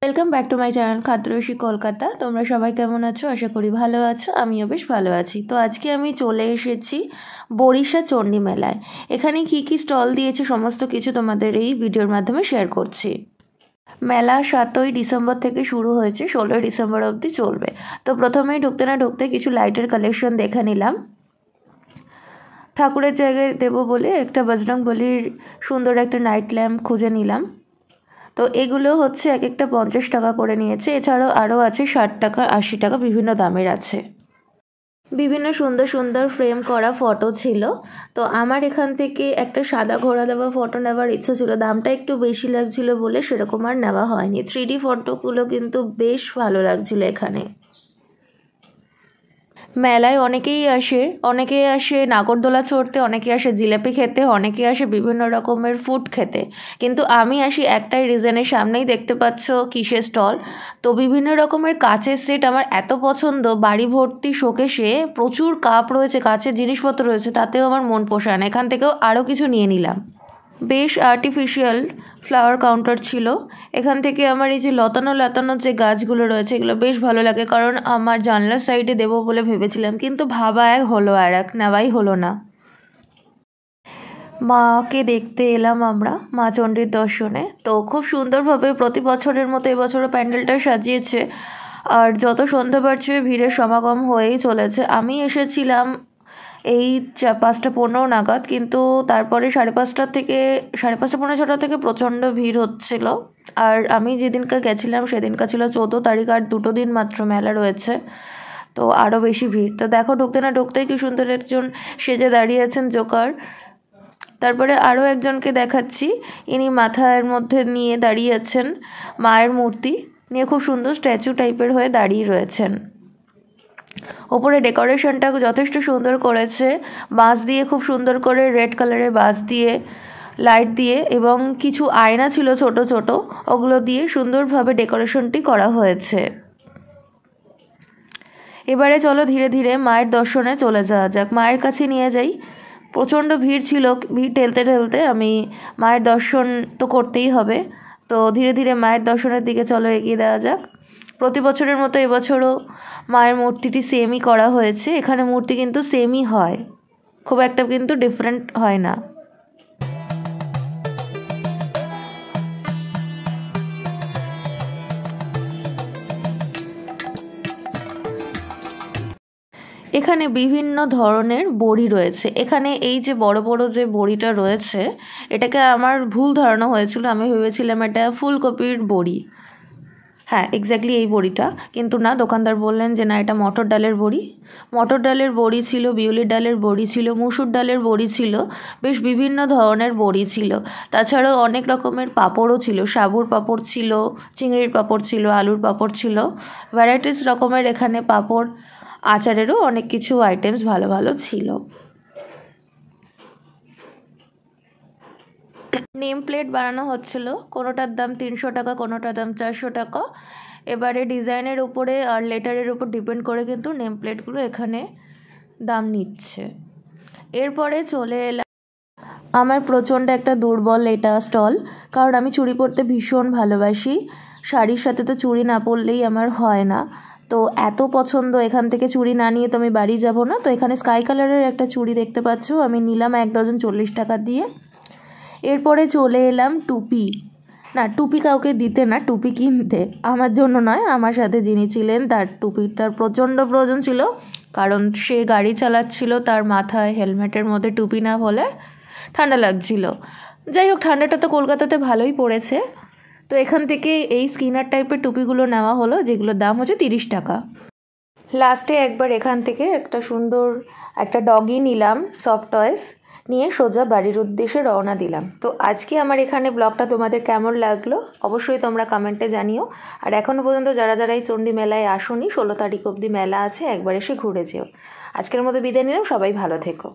Welcome back to my channel খাদ্যরসিক কলকাতা। তোমরা সবাই কেমন আছো? আশা করি ভালো আছো, আমিও বেশ ভালো আছি। তো আজকে আমি চলে এসেছি বরিশা চণ্ডী মেলায়। এখানে কি কি স্টল দিয়েছে সমস্ত কিছু তোমাদের এই ভিডিওর মাধ্যমে শেয়ার করছি। মেলা 7ই ডিসেম্বর থেকে শুরু হয়েছে, 16ই ডিসেম্বর অবধি চলবে। তো প্রথমেই ঢুকতে না ঢুকতে কিছু লাইটের কালেকশন দেখে নিলাম। ঠাকুরের জায়গায় দেবো বলে একটা বজরংবলীর সুন্দর একটা নাইট ল্যাম্প খুঁজে নিলাম। তো এগুলো হচ্ছে এক একটা 50 টাকা করে নিয়েছে। এছাড়াও আরও আছে 60 টাকা, 80 টাকা, বিভিন্ন দামের আছে। বিভিন্ন সুন্দর সুন্দর ফ্রেম করা ফটো ছিল। তো আমার এখান থেকে একটা সাদা ঘোড়া দেওয়া ফটো নেওয়ার ইচ্ছা ছিল, দামটা একটু বেশি লাগছিল বলে সেরকম আর নেওয়া হয়নি। 3D ফটোগুলো কিন্তু বেশ ভালো লাগছিল এখানে। মেলায় অনেকেই আসে নাগরদোলা চড়তে, অনেকে আসে জিলাপি খেতে, অনেকে আসে বিভিন্ন রকমের ফুড খেতে। কিন্তু আমি আসি একটাই রিজনের, সামনেই দেখতে পাচ্ছ কিসের স্টল। তো বিভিন্ন রকমের কাচের সেট আমার এত পছন্দ, বাড়ি ভর্তি শোকেসে প্রচুর কাপ রয়েছে, কাচের জিনিসপত্র রয়েছে, তাতেও আমার মন পোষায় না। এখান থেকেও আরও কিছু নিয়ে নিলাম। বেশ আর্টিফিশিয়াল ফ্লাওয়ার কাউন্টার ছিল। এখান থেকে আমার এই যে লতানো যে গাছগুলো রয়েছে এগুলো বেশ ভালো লাগে, কারণ আমার জানলার সাইডে দেবো বলে ভেবেছিলাম, কিন্তু ভাবা এক হলো আর এক নেওয়াই হলো না। মাকে দেখতে এলাম আমরা মা চণ্ডীর দর্শনে। তো খুব সুন্দরভাবে প্রতি বছরের মতো এবছরও প্যান্ডেলটা সাজিয়েছে, আর যত সন্ধ্যা বাড়ছে ভিড়ের সমাগম হয়েই চলেছে। আমি এসেছিলাম এই 5:15 নাগাদ, কিন্তু তারপরে 5:30 থেকে 5:30 পৌনে 6টা থেকে প্রচণ্ড ভিড় হচ্ছিল। আর আমি যেদিনকে গেছিলাম সেদিনকা ছিল 14 তারিখ, আর 2 দিন মাত্র মেলা রয়েছে, তো আরও বেশি ভিড়। তো দেখো ঢুকতে না ঢুকতেই কি সুন্দর একজন সেজে দাঁড়িয়ে আছেন জোকার। তারপরে আরও একজনকে দেখাচ্ছি, ইনি মাথার মধ্যে নিয়ে দাঁড়িয়ে আছেন মায়ের মূর্তি নিয়ে, খুব সুন্দর স্ট্যাচু টাইপের হয়ে দাঁড়িয়ে রয়েছেন। ওপরে ডেকোরেশনটা যথেষ্ট সুন্দর করেছে, বাঁশ দিয়ে খুব সুন্দর করে রেড কালারের বাঁশ দিয়ে লাইট দিয়ে, এবং কিছু আয়না ছিল ছোট ছোট, ওগুলো দিয়ে সুন্দরভাবে ডেকোরেশনটি করা হয়েছে। এবারে চলো ধীরে ধীরে মায়ের দর্শনে চলে যাওয়া যাক, মায়ের কাছে নিয়ে যাই। প্রচণ্ড ভিড় ছিল, ভিড় ঠেলতে ঠেলতে আমি মায়ের দর্শন তো করতেই হবে। তো ধীরে ধীরে মায়ের দর্শনের দিকে চলো এগিয়ে দেওয়া যাক। প্রতি বছরের মতো এবছরও মায়ের মূর্তিটি সেমই করা হয়েছে। এখানে মূর্তি কিন্তু সেমই হয়, খুব একটা কিন্তু ডিফারেন্ট হয় না। এখানে বিভিন্ন ধরনের বড়ি রয়েছে। এখানে এই যে বড় বড় যে বড়িটা রয়েছে, এটাকে আমার ভুল ধারণা হয়েছিল, আমি ভেবেছিলাম এটা ফুলকপির বড়ি। হ্যাঁ, এক্স্যাক্টলি এই বড়িটা, কিন্তু না, দোকানদার বললেন যে না, এটা মটর ডালের বড়ি। মটর ডালের বড়ি ছিল, বিউলির ডালের বড়ি ছিল, মুসুর ডালের বড়ি ছিল, বেশ বিভিন্ন ধরনের বড়ি ছিল। তাছাড়াও অনেক রকমের পাঁপড়ও ছিল, সাবুর পাঁপড় ছিল, চিংড়ির পাঁপড় ছিল, আলুর পাঁপড় ছিল, ভ্যারাইটিস রকমের এখানে পাঁপড়, আচারেরও অনেক কিছু আইটেমস ভালো ভালো ছিল। নেম প্লেট বানানো হচ্ছিল, কোনোটার দাম 300 টাকা, কোনোটার দাম 400 টাকা। এবারে ডিজাইনের উপরে আর লেটারের উপর ডিপেন্ড করে কিন্তু নেম প্লেটগুলো এখানে দাম নিচ্ছে। এরপরে চলে এলাম আমার প্রচণ্ড একটা দুর্বল এটা স্টল, কারণ আমি চুড়ি পরতে ভীষণ ভালোবাসি। শাড়ির সাথে তো চুড়ি না পরলেই আমার হয় না। তো এত পছন্দ, এখান থেকে চুড়ি না নিয়ে তো আমি বাড়ি যাব না। তো এখানে স্কাই কালারের একটা চুড়ি দেখতে পাচ্ছ, আমি নিলাম 1 ডজন 40 টাকা দিয়ে। এরপরে চলে এলাম টুপি। না, টুপি কাউকে দিতে না, টুপি কিনতে, আমার জন্য নয়, আমার সাথে যিনি ছিলেন তার টুপিটার প্রচণ্ড প্রয়োজন ছিল, কারণ সে গাড়ি চালাচ্ছিল, তার মাথায় হেলমেটের মধ্যে টুপি না হলে ঠান্ডা লাগছিল। যাই হোক, ঠান্ডাটা তো কলকাতাতে ভালোই পড়েছে। তো এখান থেকে এই স্কিনার টাইপের টুপিগুলো নেওয়া হলো, যেগুলোর দাম হচ্ছে 30 টাকা। লাস্টে একবার এখান থেকে একটা সুন্দর একটা ডগি নিলাম, সফট টয়েস নিয়ে সোজা বাড়ির উদ্দেশ্যে রওনা দিলাম। তো আজকে আমার এখানে ব্লগটা তোমাদের কেমন লাগলো অবশ্যই তোমরা কমেন্টে জানিও। আর এখনও পর্যন্ত যারা যারা এই চণ্ডী মেলায় আসোনি, 16 তারিখ অবধি মেলা আছে, একবার এসে ঘুরে যেও। আজকের মতো বিদায় নিলাম, সবাই ভালো থেকো।